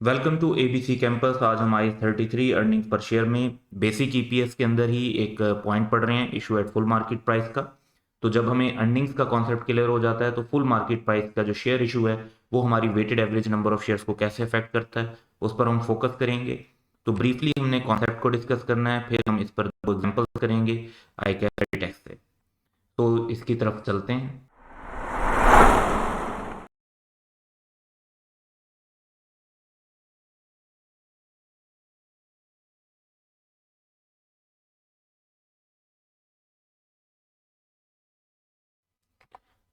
Welcome to ABC campus. आज हम आई 33 earnings पर शेयर में बेसिक ईपीएस के अंदर ही एक पॉइंट पढ़ रहे हैं, issue at full market price का। तो जब हमें अर्निंग्स का कॉन्सेप्ट क्लियर हो जाता है तो फुल मार्केट प्राइस का जो शेयर इशू है वो हमारी weighted average number of shares को कैसे अफेक्ट करता है उस पर हम फोकस करेंगे। तो ब्रीफली हमने कॉन्सेप्ट को डिस्कस करना है, फिर हम इस पर दो एग्जाम्पल्स करेंगे आई कैपिटल टैक्स से। तो इसकी तरफ चलते हैं।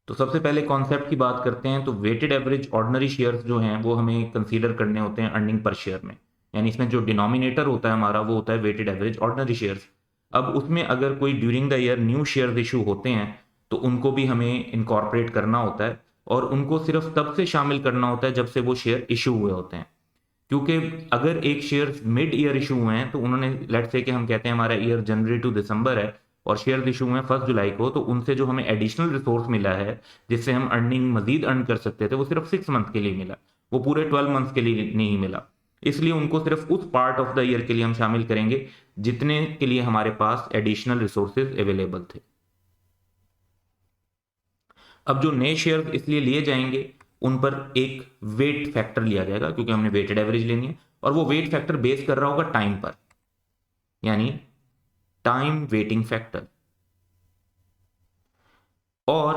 तो सबसे पहले कॉन्सेप्ट की बात करते हैं। तो वेटेड एवरेज ऑर्डिनरी शेयर्स जो हैं वो हमें कंसीडर करने होते हैं अर्निंग पर शेयर में। यानी इसमें जो डिनोमिनेटर होता है हमारा वो होता है वेटेड एवरेज ऑर्डिनरी शेयर्स। अब उसमें अगर कोई during the year new shares issue होते हैं तो उनको भी हमें इनकॉर्पोरेट करना होता है, और उनको सिर्फ तब से शामिल करना होता है जब से वो शेयर इशू हुए होते हैं। क्योंकि अगर एक शेयर मिड ईयर इशू हुए हैं तो उन्होंने, लेट्स से कि हम कहते हैं हमारा ईयर जनवरी टू दिसंबर है और शेयर इशू हुए हैं 1 जुलाई को, तो उनसे जो हमें एडिशनल रिसोर्स मिला है जिससे हम अर्निंग मजीद अर्न कर सकते थे वो सिर्फ 6 मंथ के लिए मिला, वो पूरे 12 मंथ्स के लिए नहीं मिला। इसलिए उनको सिर्फ उस पार्ट ऑफ द ईयर के लिए हम शामिल करेंगे जितने के लिए हमारे पास एडिशनल रिसोर्सेज अवेलेबल थे। अब जो नए शेयर इसलिए लिए जाएंगे उन पर एक वेट फैक्टर लिया जाएगा क्योंकि हमने वेटेड एवरेज लेनी है, और वो वेट फैक्टर बेस कर रहा होगा टाइम पर, यानी टाइम वेटिंग फैक्टर। और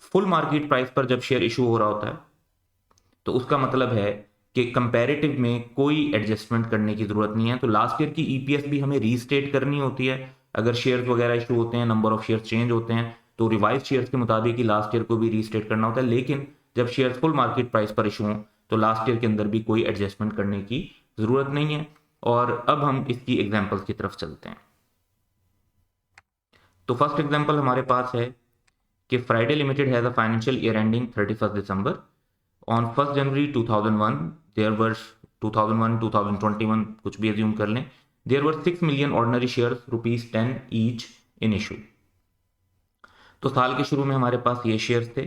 फुल मार्केट प्राइस पर जब शेयर इशू हो रहा होता है तो उसका मतलब है कि कंपैरेटिव में कोई एडजस्टमेंट करने की जरूरत नहीं है। तो लास्ट ईयर की ईपीएस भी हमें रीस्टेट करनी होती है। अगर शेयर्स वगैरह इशू होते हैं, नंबर ऑफ शेयर्स चेंज होते हैं, तो रिवाइज शेयर्स के मुताबिक ही लास्ट ईयर को भी रीस्टेट करना होता है। लेकिन जब शेयर्स फुल मार्केट प्राइस पर इशू हों तो लास्ट ईयर के अंदर भी कोई एडजस्टमेंट करने की जरूरत नहीं है। और अब हम इसकी एग्जाम्पल्स की तरफ चलते हैं। तो फर्स्ट एग्जाम्पल हमारे पास है कि Friday limited has a financial year ending 31 December. On 1 January 2001 there were 2001 2021 कुछ भी एज्यूम कर लें, there were 6 million ordinary shares ₹10 each in issue. तो साल के शुरू में हमारे पास ये शेयर्स थे,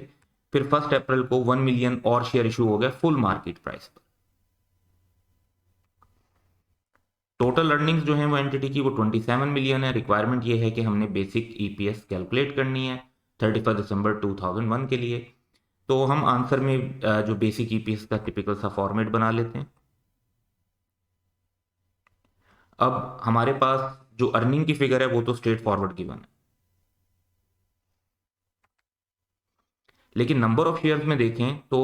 फिर 1 अप्रैल को 1 मिलियन और शेयर इशू हो गए फुल मार्केट प्राइस पर। टोटल अर्निंग्स जो है वो एंटिटी की वो 27 मिलियन है। रिक्वायरमेंट ये है कि हमने बेसिक ईपीएस कैलकुलेट करनी है 31 दिसंबर 2001 के लिए। तो हम आंसर में जो बेसिक ईपीएस का टिपिकल सा फॉर्मेट बना लेते हैं। अब हमारे पास जो अर्निंग की फिगर है वो तो स्ट्रेट फॉरवर्ड गिवन है, लेकिन नंबर ऑफ शेयर्स में देखें तो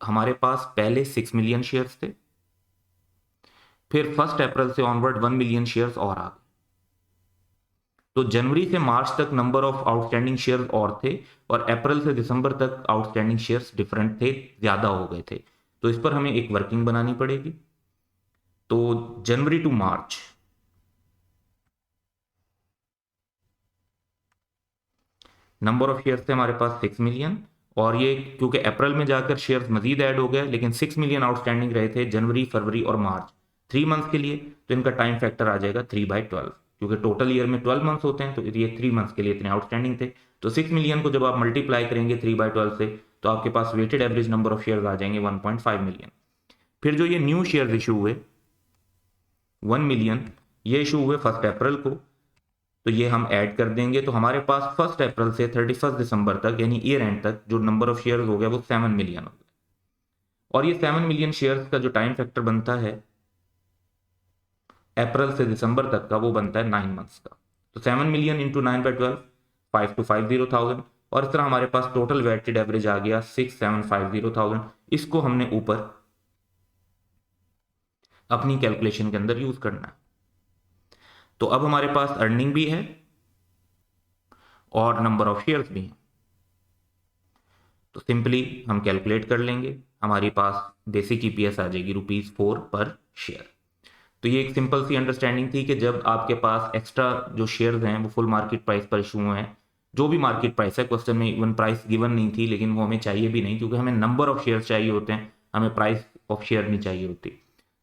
हमारे पास पहले 6 मिलियन शेयर्स थे, फिर 1 अप्रैल से ऑनवर्ड 1 मिलियन शेयर्स और आ गए। तो जनवरी से मार्च तक नंबर ऑफ आउटस्टैंडिंग शेयर्स और थे, और अप्रैल से दिसंबर तक आउटस्टैंडिंग शेयर्स डिफरेंट थे, ज्यादा हो गए थे। तो इस पर हमें एक वर्किंग बनानी पड़ेगी। तो January to March number of shares थे हमारे पास 6 मिलियन, और ये क्योंकि अप्रैल में जाकर शेयर्स मजीद ऐड हो गए, लेकिन 6 मिलियन आउटस्टैंडिंग रहे थे जनवरी फरवरी और मार्च 3 मंथ्स के लिए। तो इनका टाइम फैक्टर आ जाएगा 3/12, क्योंकि टोटल ईयर में 12 मंथ्स होते हैं, तो ये 3 मंथ्स के लिए इतने आउटस्टैंडिंग थे। तो 6 मिलियन को जब आप मल्टीप्लाई करेंगे 3/12 से तो आपके पास weighted average number of share आ जाएंगे 1.5 मिलियन। फिर जो ये न्यू शेयर इशू हुए 1 मिलियन, ये इशू हुए 1 अप्रैल को, तो ये हम ऐड कर देंगे। तो हमारे पास 1 अप्रैल से 31 दिसंबर तक यानी ईयर एंड तक जो नंबर ऑफ शेयर हो गया वो 7 मिलियन हो गया। और ये 7 मिलियन शेयर्स का जो टाइम फैक्टर बनता है अप्रैल से दिसंबर तक का, वो बनता है 9 मंथ्स का। तो 7 मिलियन इंटू 9/12, 5,250,000। और इस तरह हमारे पास टोटल वेटेड एवरेज आ गया 6,750,000। इसको हमने ऊपर अपनी कैलकुलेशन के अंदर यूज करना है। तो अब हमारे पास अर्निंग भी है और नंबर ऑफ शेयर्स भी हैं। तो सिंपली हम कैलकुलेट कर लेंगे, हमारे पास बेसिक ईपीएस आ जाएगी ₹4 पर शेयर। तो ये एक सिंपल सी अंडरस्टैंडिंग थी कि जब आपके पास एक्स्ट्रा जो शेयर्स हैं वो फुल मार्केट प्राइस पर इशू हुए हैं, जो भी मार्केट प्राइस है, क्वेश्चन में इवन प्राइस गिवन नहीं थी, लेकिन वो हमें चाहिए भी नहीं क्योंकि हमें नंबर ऑफ शेयर्स चाहिए होते हैं, हमें प्राइस ऑफ शेयर नहीं चाहिए होती।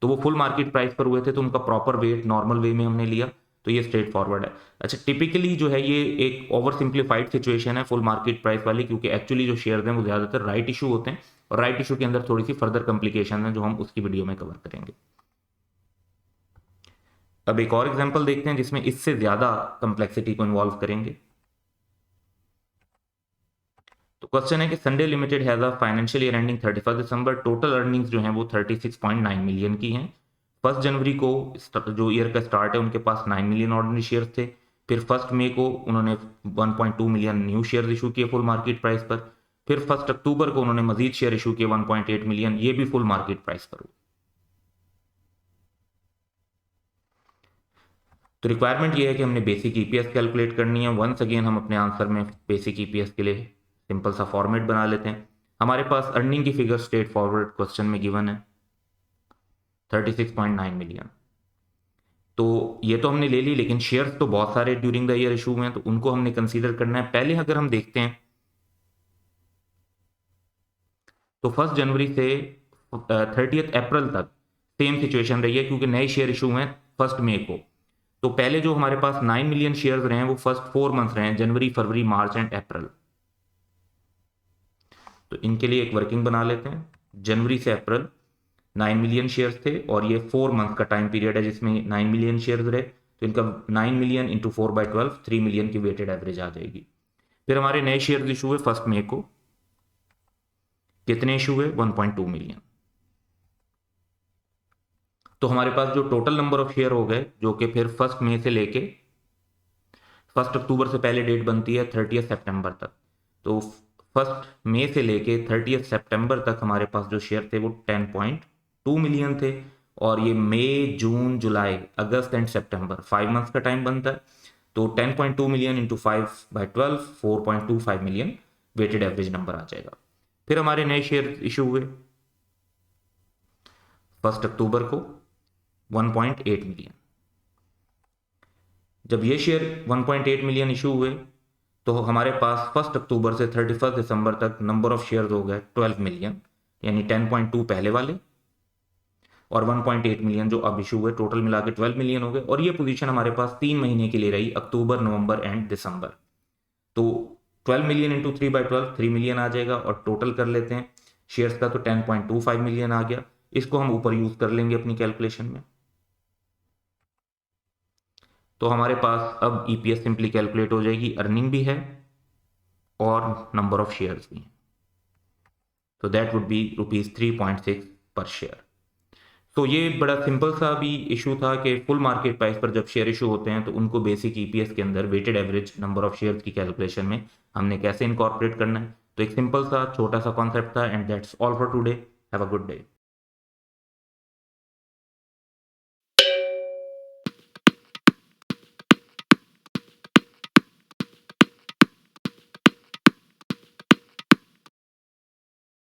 तो वो फुल मार्केट प्राइस पर हुए थे तो उनका प्रॉपर वेट नॉर्मल वे में हमने लिया। तो ये स्ट्रेट फॉरवर्ड है। अच्छा, टिपिकली जो है ये एक ओवर सिंप्लीफाइड सिचुएशन है फुल मार्केट प्राइस वाली, क्योंकि एक्चुअली जो शेयर्स हैं वो ज़्यादातर राइट इशू होते हैं और राइट इशू के अंदर थोड़ी सी फर्दर कॉम्प्लिकेशन है जो हम उसकी वीडियो में कवर करेंगे। अब एक और एग्जांपल देखते हैं जिसमें इससे ज्यादा कंप्लेक्सिटी को इन्वॉल्व करेंगे। तो क्वेश्चन है कि Sunday limited has a financial year ending 31 December, total earnings जो हैं वो 36.9 मिलियन की हैं। 1 जनवरी को जो ईयर का स्टार्ट है उनके पास 9 मिलियन ऑर्डिनरी शेयर्स थे। फिर 1 मई को उन्होंने 1.2 मिलियन न्यू शेयर इशू किए फुल मार्केट प्राइस पर। फिर 1 अक्टूबर को उन्होंने मजीद शेयर इशू किए 1.8 मिलियन, ये भी फुल मार्केट प्राइस पर हुए। तो रिक्वायरमेंट ये है कि हमने बेसिक ईपीएस कैलकुलेट करनी है। वंस अगेन हम अपने आंसर में बेसिक ईपीएस के लिए सिंपल सा फॉर्मेट बना लेते हैं। हमारे पास अर्निंग की फिगर स्ट्रेट फॉरवर्ड क्वेश्चन में गिवन है 36.9 मिलियन। तो ये तो हमने ले ली, लेकिन शेयर्स तो बहुत सारे ड्यूरिंग द ईयर इशू हुए हैं, तो उनको हमने कंसीडर करना है। पहले अगर हम देखते हैं तो 1 जनवरी से 30 अप्रैल तक सेम सिचुएशन रही है, क्योंकि नए शेयर इशू हुए 1 मई को। तो पहले जो हमारे पास 9 मिलियन शेयर्स रहे हैं वो फर्स्ट 4 मंथ्स रहे हैं, जनवरी, फरवरी, मार्च एंड अप्रैल। तो इनके लिए एक वर्किंग बना लेते हैं। जनवरी से अप्रैल 9 मिलियन शेयर्स थे और ये 4 मंथ का टाइम पीरियड है जिसमें 9 मिलियन शेयर्स रहे। तो इनका 9 मिलियन इंटू 4/12 3 मिलियन की वेटेड एवरेज आ जाएगी। फिर हमारे नए शेयर्स इशू हुए 1 मई को, कितने इशू हुए 1.2 मिलियन। तो हमारे पास जो टोटल नंबर ऑफ शेयर हो गए, जो कि फिर 1 मई से लेके 1 अक्टूबर से पहले डेट बनती है 30 सितंबर तक। तो 1 मई से लेके 30 सितंबर तक हमारे पास जो शेयर थे वो 10.2 मिलियन थे। और ये मई, जून, जुलाई, अगस्त एंड सितंबर 5 मंथ्स का टाइम बनता है। तो 10.2 million into 5/12 4.25 million weighted average number आ जाएगा। फिर हमारे नए शेयर इशू हुए 1 अक्टूबर को 1.8 मिलियन। जब ये शेयर 1.8 मिलियन इशू हुए तो हमारे पास 1 अक्टूबर से 31 दिसंबर तक नंबर ऑफ शेयर्स हो गए 12 मिलियन, यानी 10.2 पहले वाले और 1.8 मिलियन जो अब इशू हुए, टोटल मिला के 12 मिलियन हो गए। और ये पोजीशन हमारे पास 3 महीने के लिए रही, अक्टूबर, नवंबर एंड दिसंबर। तो 12 मिलियन इंटू 3/12 3 मिलियन आ जाएगा। और टोटल कर लेते हैं शेयर्स का, तो 10.25 मिलियन आ गया। इसको हम ऊपर यूज कर लेंगे अपनी कैलकुलेशन में। तो हमारे पास अब ईपीएस सिंपली कैलकुलेट हो जाएगी, अर्निंग भी है और नंबर ऑफ शेयर्स भी हैं। तो दैट वुड बी ₹3.6 पर शेयर। तो ये बड़ा सिंपल सा भी इशू था कि फुल मार्केट प्राइस पर जब शेयर इशू होते हैं तो उनको बेसिक ईपीएस के अंदर weighted average number of shares की कैलकुलेशन में हमने कैसे इनकॉर्पोरेट करना है। तो एक सिंपल सा छोटा सा कॉन्सेप्ट था। And that's all for today. Have a good day.